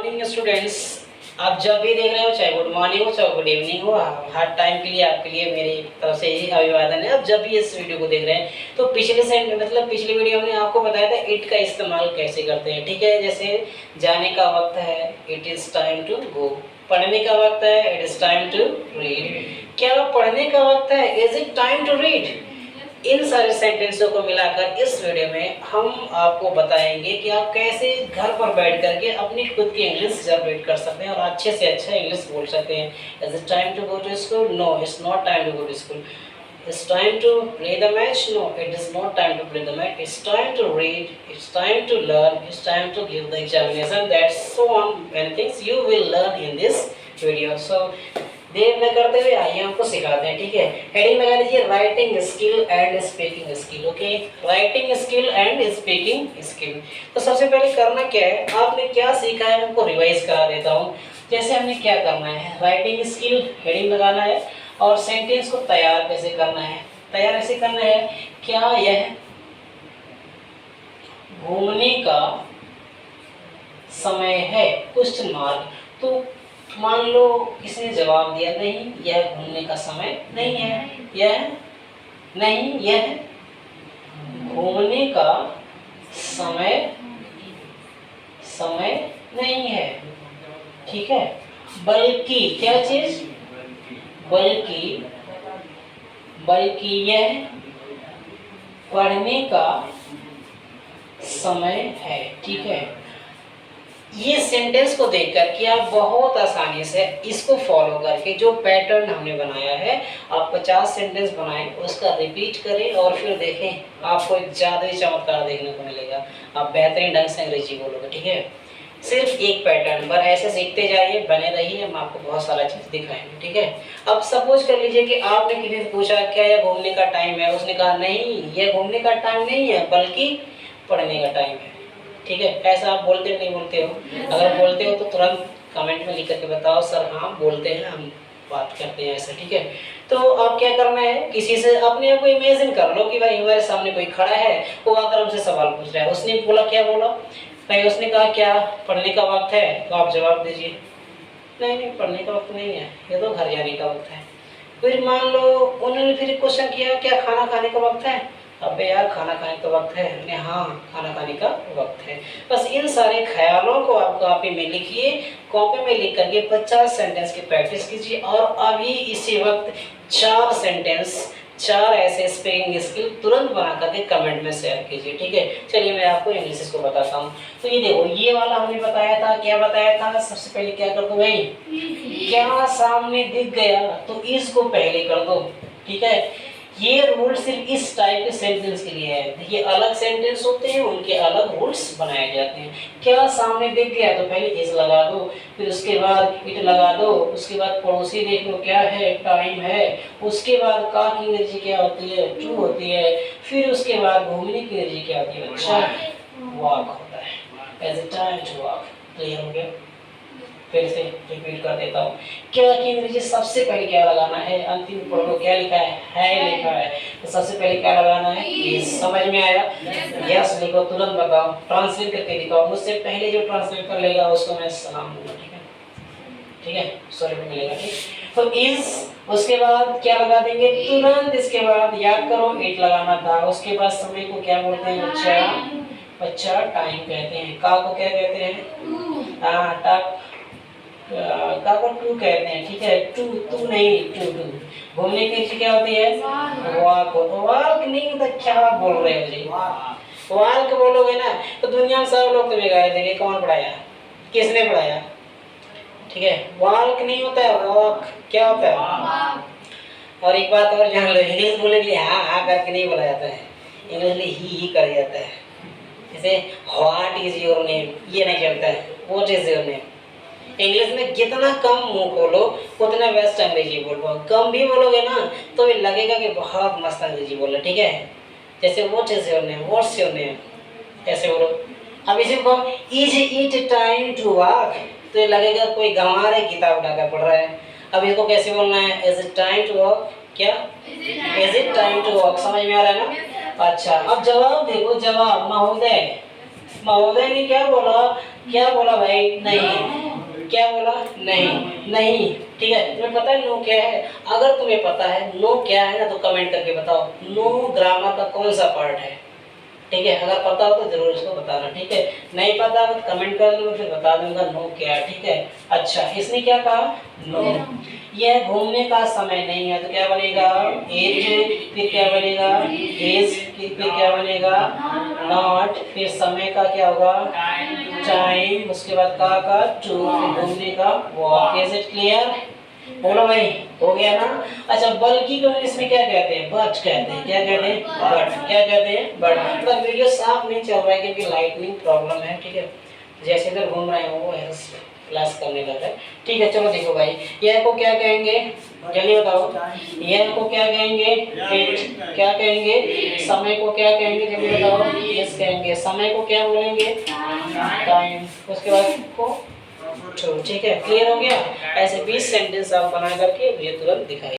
Morning students. आप जब भी देख रहे हो, चाहे गुड मॉर्निंग हो चाहे गुड इवनिंग हो, हर टाइम के लिए आपके लिए मेरी तरफ से यही अभिवादन है। अब जब भी इस वीडियो को देख रहे हैं तो पिछली वीडियो में आपको बताया था इट का इस्तेमाल कैसे करते हैं। ठीक है, जैसे जाने का वक्त है, it is time to go. पढ़ने का वक्त है, it is time to read. क्या पढ़ने का वक्त है, is it time to read. इन सारे सेंटेंसों को मिलाकर इस वीडियो में हम आपको बताएंगे कि आप कैसे घर पर बैठ करके अपनी खुद की इंग्लिश जनरेट कर सकते हैं और अच्छे से अच्छा इंग्लिश बोल सकते हैं। Is it time to go to school? No, it's not time to go to school. It's time to play the match? No, it is not time to play the match. It's time to read, it's time to learn, it's time to give the examination. That's so on many things you will learn in this video. So देर न करते हुए आइए हमको सिखाते हैं। ठीक है, हेडिंग लगा लीजिए writing skill and speaking skill. Okay, writing skill and speaking skill. तो सबसे पहले करना क्या है, आपने क्या सीखा है उनको रिवाइज करा देता हूँ। जैसे हमने क्या करना है, राइटिंग स्किल हेडिंग लगाना है और सेंटेंस को तैयार कैसे करना है। तैयार ऐसे करना है, क्या यह घूमने का समय है? Question mark. तो मान लो किसी ने जवाब दिया नहीं, यह घूमने का समय नहीं है, यह घूमने का समय नहीं है। ठीक है, बल्कि क्या चीज, बल्कि यह पढ़ने का समय है। ठीक है, ये सेंटेंस को देखकर कि आप बहुत आसानी से इसको फॉलो करके जो पैटर्न हमने बनाया है, आप 50 सेंटेंस बनाएं, उसका रिपीट करें और फिर देखें आपको एक जादुई चमत्कार देखने को मिलेगा। आप बेहतरीन ढंग से अंग्रेजी बोलोगे। ठीक है, सिर्फ एक पैटर्न पर ऐसे सीखते जाइए, बने रहिए, हम आपको बहुत सारा चीज़ दिखाएंगे। ठीक है, अब सपोज कर लीजिए कि आपने किसी से पूछा क्या यह घूमने का टाइम है, उसने कहा नहीं, यह घूमने का टाइम नहीं है बल्कि पढ़ने का टाइम है। ठीक है, ऐसा आप बोलते हो नहीं बोलते हो? अगर बोलते हो तो तुरंत कमेंट में लिख करके बताओ सर हाँ बोलते हैं, हम बात करते हैं ऐसा। ठीक है, तो आप क्या करना है, किसी से अपने आप को इमेजिन कर लो कि भाई हमारे सामने कोई खड़ा है, वो आकर हमसे सवाल पूछ रहा है। उसने बोला, क्या बोला भाई? उसने कहा क्या पढ़ने का वक्त है? तो आप जवाब दीजिए नहीं, पढ़ने का वक्त नहीं है, ये तो घर जाने का वक्त है। फिर मान लो उन्होंने फिर क्वेश्चन किया, क्या खाना खाने का वक्त है? अबे यार खाना खाने का वक्त है। मैंने हाँ, खाना खाने का वक्त है। बस इन सारे ख्यालों को आप कॉपी में लिखिए, कॉपी में लिख करके 50 सेंटेंस की प्रैक्टिस कीजिए और अभी इसी वक्त 4 ऐसे स्पीकिंग स्किल तुरंत बना करके कमेंट में शेयर कीजिए। ठीक है, चलिए मैं आपको इंग्लिश को बताता हूँ। तो ये देखो, ये वाला हमने बताया था, क्या बताया था? सबसे पहले क्या कर दो भाई, क्या सामने दिख गया तो इसको पहले कर दो। ठीक है, ये रूल सिर्फ इस टाइप के सेंटेंस के लिए है। ये अलग सेंटेंस होते हैं, उनके अलग रूल्स बनाए जाते हैं। क्या सामने दिख गया तो पहले इस लगा दो, फिर उसके बाद इट लगा दो, उसके बाद पड़ोसी देख लो क्या है, टाइम है, उसके बाद का की अंग्रेजी क्या होती है, टू होती है, फिर उसके बाद घूमने की अंग्रेजी क्या होती है, अच्छा वॉक होता है। As a time to walk. Clear हो गया? फिर से रिपीट कर देता हूँ, क्या की अंग्रेजी सबसे पहले क्या लगाना है? अंतिम पढ़ लो, क्या लिखा है लिखा है। तो सबसे पहले क्या लगाना है? ये समझ में आया? यस लिखो, तुरंत बताओ, ट्रांसलेट करके दिखाओ। मुझसे पहले जो ट्रांसलेट कर लेगा उसको मैं सलाम दूंगा। ठीक है, ठीक है, सॉरी मिलेगा। ठीक, तो इज, उसके बाद क्या लगा देंगे तुरंत, इसके बाद याद करो इट लगाना था। उसके बाद समय को क्या बोलते हैं बच्चा? टाइम कहते हैं। का को क्या कहते हैं? हाँ, का को टू कहते हैं। ठीक है, टू नहीं, टू। घूमने की चीज क्या होती है? वॉक। वॉक नहीं होता, क्या बोल रहे हो जी? वॉक बोलोगे ना तो दुनिया में सब लोग तुम्हें गाली देंगे, कौन पढ़ाया, किसने पढ़ाया? ठीक है, वॉक नहीं होता है, वॉक क्या होता है? और एक बात और जान लो, इंग्लिश बोलने के लिए हाँ करके नहीं बोला जाता है, इंग्लिश में ही कर जाता है। जैसे व्हाट इज योर नेम, ये नहीं चलता है, what is your name. English में जितना कम मुंह खोलो उतना बेस्ट अंग्रेजी बोलो। कम भी बोलोगे ना तो ये लगेगा कि बहुत मस्त अंग्रेजी बोल रहे। ठीक है, जैसे what is your name, what's your name, ऐसे बोलो। अब इसी को is it time to walk, तो ये लगेगा कोई गंवार है किताब उठाकर पढ़ रहा है। अब इसको कैसे बोलना है? Is it time to walk, क्या is it time to walk, समझ में आ रहा है ना? अच्छा, अब जवाब देखो, जवाब महोदय, महोदय ने क्या बोला? क्या बोला भाई? नहीं। क्या बोला? नहीं। नहीं, ठीक है। तुम्हें पता है नो क्या है? अगर तुम्हें पता है नो क्या है ना तो कमेंट करके बताओ नो ग्रामर का कौन सा पार्ट है, ठीक है। अगर पता हो तो जरूर इसको बताना, ठीक है। नहीं पता तो कमेंट कर दूंगा, फिर बता दूंगा नो क्या है, ठीक है। अच्छा, इसने क्या कहा? नो। यह घूमने का समय नहीं है तो क्या बनेगा? इज। फिर क्या बनेगा? इज। फिर क्या बनेगा? नॉट। फिर समय का क्या होगा? टाइम। उसके बाद का टू। फिर घूमने का वॉक। Is it clear? बोलो भाई, हो गया ना? अच्छा, बल्कि को इंग्लिश में क्या कहते हैं? बट कहते हैं। क्या कहते हैं? बट। क्या कहते हैं? बट। मतलब वीडियो साफ नहीं चल रहा है क्योंकि लाइटनिंग प्रॉब्लम है, ठीक है। जैसे इधर घूम रहे हैं वो फ्लैश करने लग रहा है, ठीक है। चलो देखो भाई, यह को क्या कहेंगे? जल्दी बताओ। यह को क्या कहेंगे? इट। क्या कहेंगे? समय को क्या कहेंगे? जल्दी बताओ। यस कहेंगे। समय को क्या बोलेंगे? टाइम। उसके बाद को, ठीक है। क्लियर हो गया? ऐसे 20 सेंटेंस आप बना करके मुझे तुरंत दिखाइए।